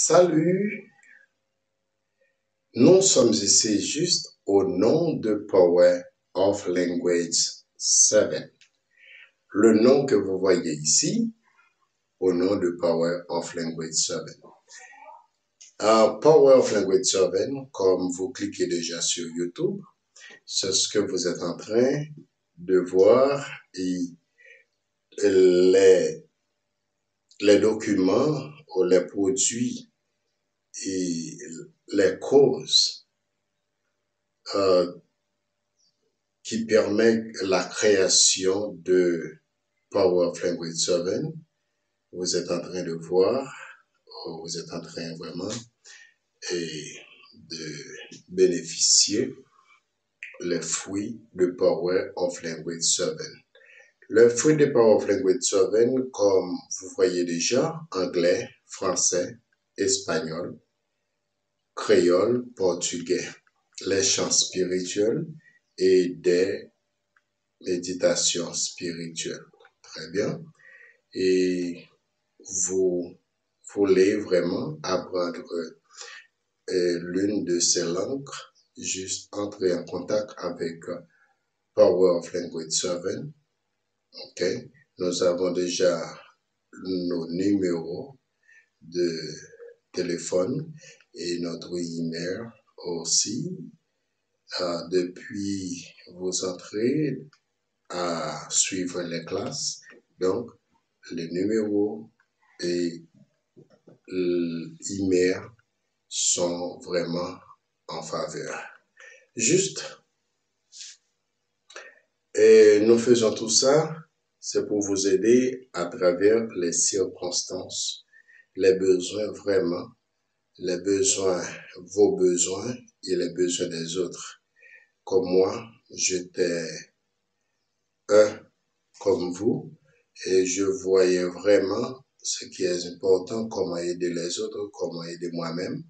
Salut, nous sommes ici juste au nom de Power of Language 7. Le nom que vous voyez ici, au nom de Power of Language 7. Power of Language 7, comme vous cliquez déjà sur YouTube, c'est ce que vous êtes en train de voir et les documents ou les produits et les causes qui permettent la création de Power of Language 7. Vous êtes en train de voir, vous êtes en train vraiment de bénéficier les fruits de Power of Language 7. Le fruit de Power of Language 7, comme vous voyez déjà, anglais, français, espagnol, créole, portugais, les chants spirituels et des méditations spirituelles. Très bien. Et vous voulez vraiment apprendre l'une de ces langues, juste entrer en contact avec Power of Language 7. OK. Nous avons déjà nos numéros de téléphone et notre email aussi. Depuis vous entrez à suivre les classes, donc les numéros et l'email sont vraiment en faveur. Juste, et nous faisons tout ça, c'est pour vous aider à travers les circonstances, les besoins vraiment, les besoins, vos besoins et les besoins des autres. Comme moi, j'étais un comme vous et je voyais vraiment ce qui est important, comment aider les autres, comment aider moi-même.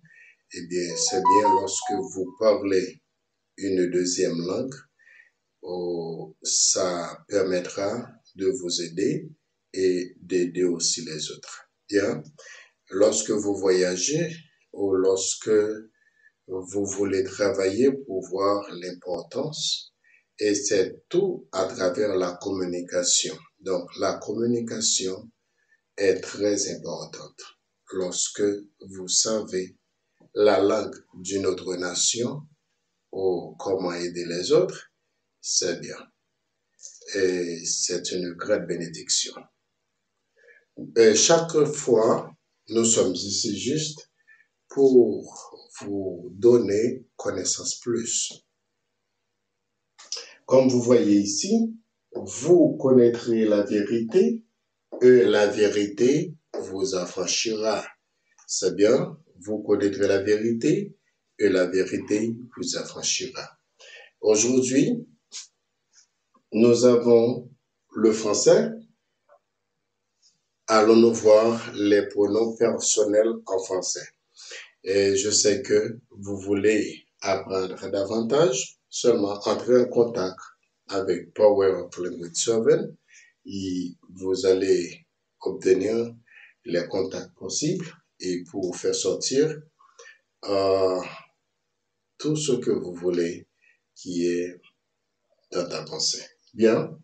Eh bien, c'est bien lorsque vous parlez une deuxième langue, ça permettra de vous aider et d'aider aussi les autres. Bien, lorsque vous voyagez ou lorsque vous voulez travailler pour voir l'importance, et c'est tout à travers la communication. Donc, la communication est très importante. Lorsque vous savez la langue d'une autre nation ou comment aider les autres, c'est bien. Et c'est une grande bénédiction. Et chaque fois, nous sommes ici juste pour vous donner connaissance plus. Comme vous voyez ici, vous connaîtrez la vérité et la vérité vous affranchira. C'est bien, vous connaîtrez la vérité et la vérité vous affranchira. Aujourd'hui, nous avons le français. Allons-nous voir les pronoms personnels en français. Et je sais que vous voulez apprendre davantage, seulement entrer en contact avec Power of Language 7 et vous allez obtenir les contacts possibles et pour faire sortir tout ce que vous voulez qui est dans ta pensée. Bien.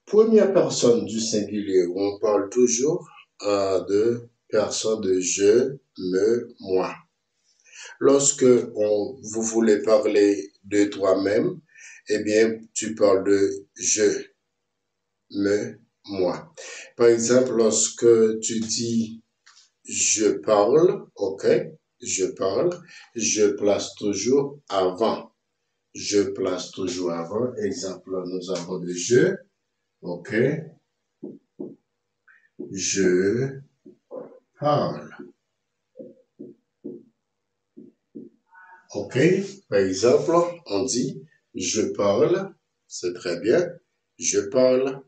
Première personne du singulier, on parle toujours de personne de je, me, moi. Lorsque vous voulez parler de toi-même, eh bien, tu parles de je, me, moi. Par exemple, lorsque tu dis je parle, ok, je parle, je place toujours avant. Je place toujours avant. Exemple, nous avons le je, ok, je parle. Ok, par exemple, on dit je parle, c'est très bien, je parle.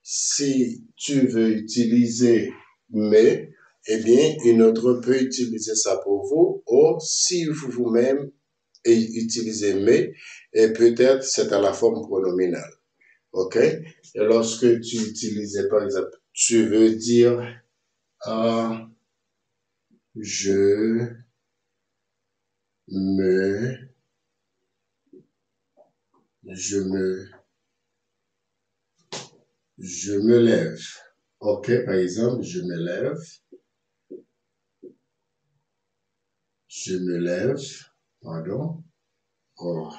Si tu veux utiliser mais, eh bien, une autre peut utiliser ça pour vous, ou si vous-même utilisez mais, et peut-être c'est à la forme pronominale. Ok? Et lorsque tu utilises, par exemple, tu veux dire je me lève. OK, par exemple, je me lève. Je me lève. Pardon. Oh,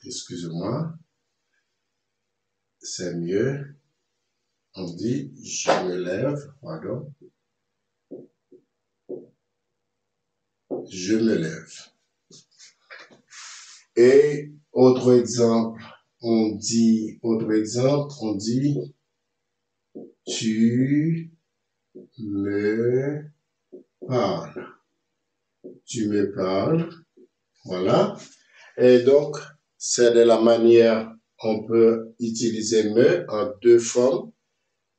excusez-moi. C'est mieux. On dit je me lève. Pardon. Je me lève. Et autre exemple, on dit tu me parles. Tu me parles. Voilà. Et donc, c'est de la manière, on peut utiliser me en deux formes.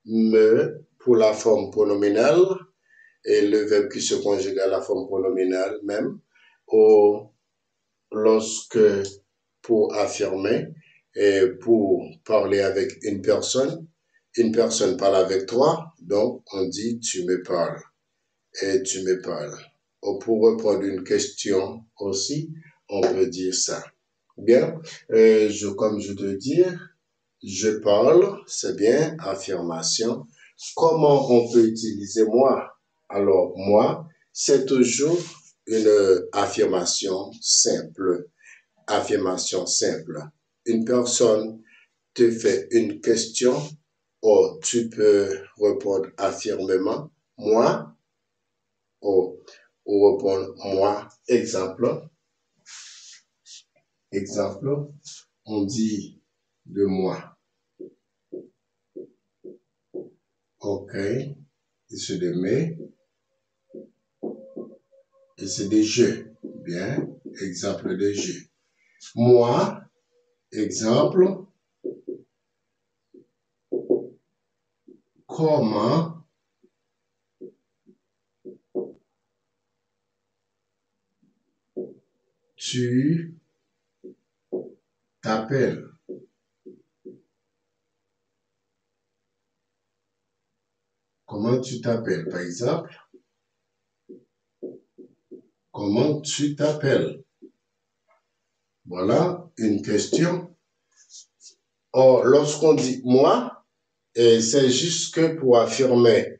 Me pour la forme pronominale et le verbe qui se conjugue à la forme pronominale même. Ou lorsque pour affirmer et pour parler avec une personne parle avec toi, donc on dit tu me parles et tu me parles. Ou pour répondre une question aussi, on peut dire ça. Bien, comme je te dis, je parle, c'est bien, affirmation. Comment on peut utiliser moi? Alors, moi, c'est toujours une affirmation simple. Affirmation simple. Une personne te fait une question, ou tu peux répondre affirmément, moi, ou répondre moi. Exemple, on dit de moi. OK, et c'est de mes, et c'est des jeux. Bien, exemple de jeu. Moi, exemple, comment tu t'appelles? Comment tu t'appelles, par exemple? Comment tu t'appelles? Voilà une question. Or, lorsqu'on dit moi, c'est juste que pour affirmer,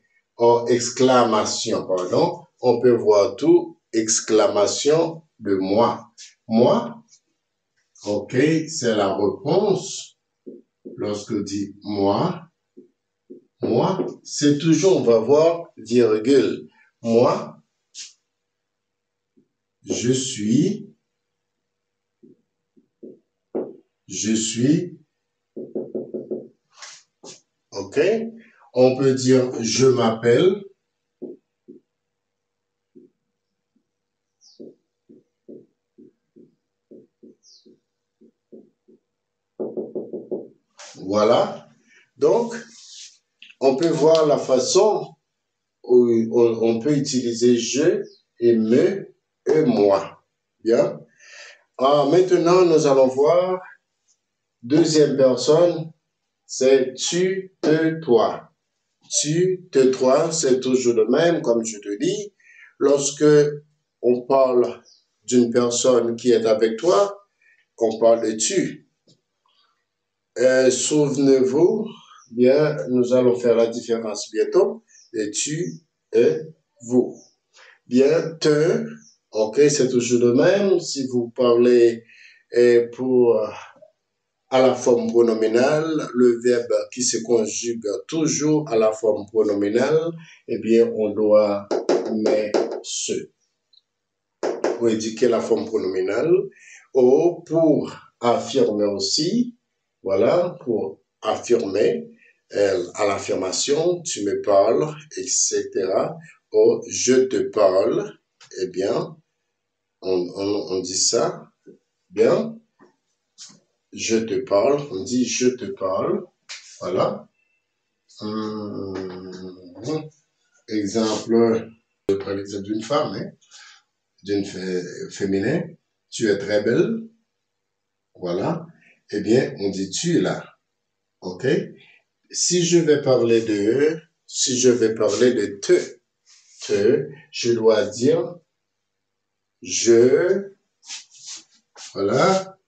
exclamation, pardon, on peut voir tout, exclamation de moi. Moi, OK, c'est la réponse. Lorsqu'on dit moi, c'est toujours, on va voir, virgule. Moi, je suis, OK? On peut dire je m'appelle. Voilà. Donc, on peut voir la façon où on peut utiliser je et me et moi. Bien. Alors, maintenant, nous allons voir deuxième personne, c'est tu, te, toi. Tu, te, toi, c'est toujours le même, comme je te dis. Lorsque on parle d'une personne qui est avec toi, on parle de tu. Souvenez-vous, bien, nous allons faire la différence bientôt de tu et vous. Bien, te, ok, c'est toujours le même. Si vous parlez à la forme pronominale, le verbe qui se conjugue toujours à la forme pronominale, eh bien, on doit mettre ce pour indiquer la forme pronominale ou pour affirmer aussi, voilà, pour affirmer à l'affirmation, tu me parles, etc. Ou je te parle, eh bien, on dit ça, bien, je te parle, on dit je te parle, voilà. Exemple, je prends l'exemple d'une femme, hein, d'une féminin, tu es très belle, voilà. Eh bien, on dit tu là, ok? Si je vais parler de te, te, je dois dire je, voilà,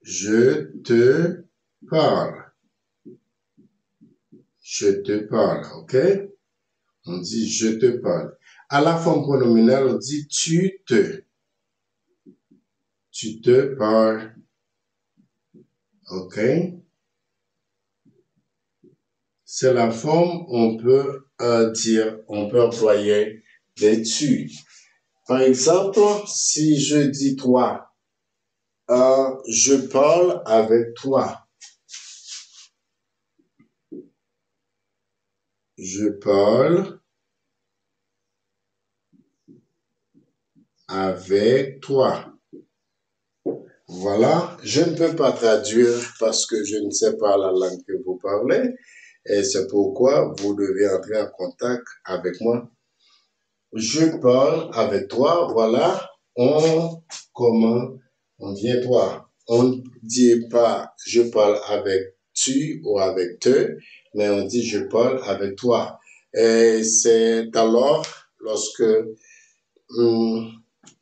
je te parle. Je te parle, ok? On dit je te parle. À la forme pronominale, on dit tu te. Tu te parles. Ok? C'est la forme, on peut dire, on peut employer des tu. Par exemple, si je dis toi, je parle avec toi. Je parle avec toi. Voilà, je ne peux pas traduire parce que je ne sais pas la langue que vous parlez et c'est pourquoi vous devez entrer en contact avec moi. Je parle avec toi, voilà, on vient toi. On ne dit pas je parle avec tu ou avec te, mais on dit je parle avec toi. Et c'est alors lorsque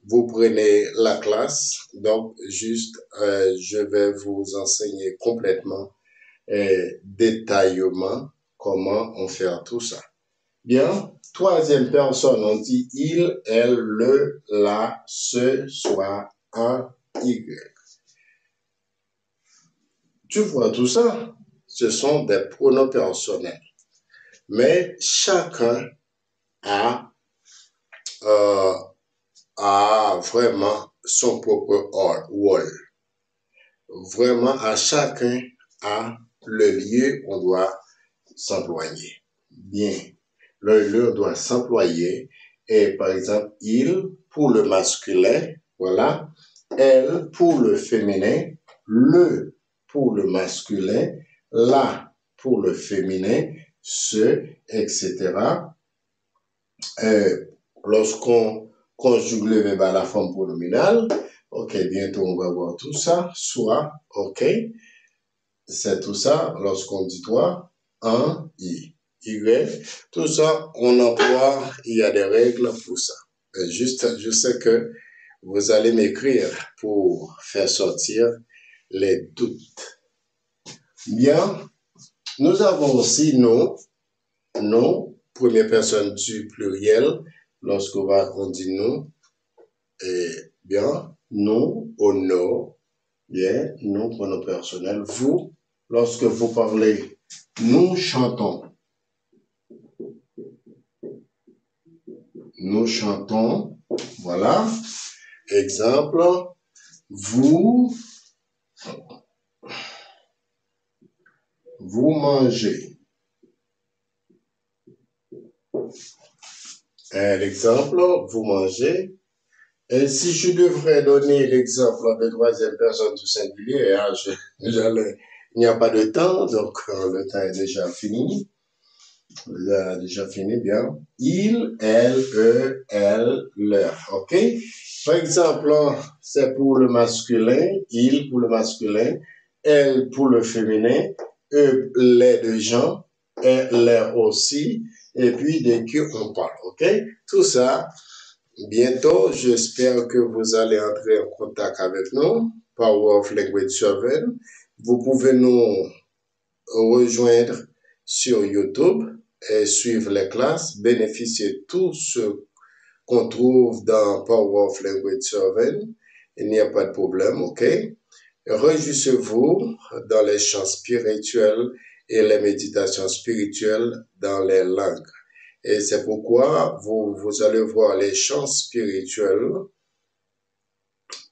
vous prenez la classe, donc juste je vais vous enseigner complètement et détaillement comment on fait tout ça. Bien, troisième personne, on dit il, elle, le, la, ce, soit, un, y. Tu vois tout ça? Ce sont des pronoms personnels. Mais chacun a vraiment son propre rôle. Vraiment, à chacun a le lieu où on doit s'employer. Bien, le lieu doit s'employer. Et par exemple, il pour le masculin, voilà. Elle pour le féminin, le pour le masculin, la pour le féminin, ce, etc. Lorsqu'on conjugue le verbe à la forme pronominale, ok, bientôt on va voir tout ça, soit, ok, c'est tout ça, lorsqu'on dit toi, un, y, tout ça, on emploie, il y a des règles pour ça. Juste, je sais que vous allez m'écrire pour faire sortir les doutes. Bien, nous avons aussi nous, première personne du pluriel, lorsqu'on dit nous, et bien, nous ou nos, bien, nous, pronom personnel, vous, lorsque vous parlez, nous chantons. Nous chantons, voilà. Exemple, vous mangez. L'exemple, vous mangez. Et si je devrais donner l'exemple de troisième personne du singulier, il n'y a pas de temps, donc le temps est déjà fini. Déjà fini, bien. Il, elle, eux, elle, leur. OK? Par exemple, c'est pour le masculin, il pour le masculin, elle pour le féminin, eux, les deux gens, et leur aussi, et puis de qui on parle. OK? Tout ça, bientôt, j'espère que vous allez entrer en contact avec nous, Power of Language Survey. Vous pouvez nous rejoindre sur YouTube et suivre les classes, bénéficier de tout ce qu'on trouve dans Power of Language Survey. Il n'y a pas de problème, ok? Réjouissez-vous dans les chants spirituels et les méditations spirituelles dans les langues. Et c'est pourquoi vous allez voir les chants spirituels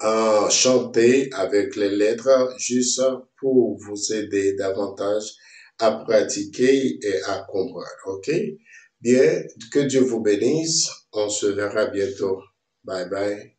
en chanter avec les lettres juste pour vous aider davantage à pratiquer et à comprendre. OK? Bien, que Dieu vous bénisse. On se verra bientôt. Bye bye.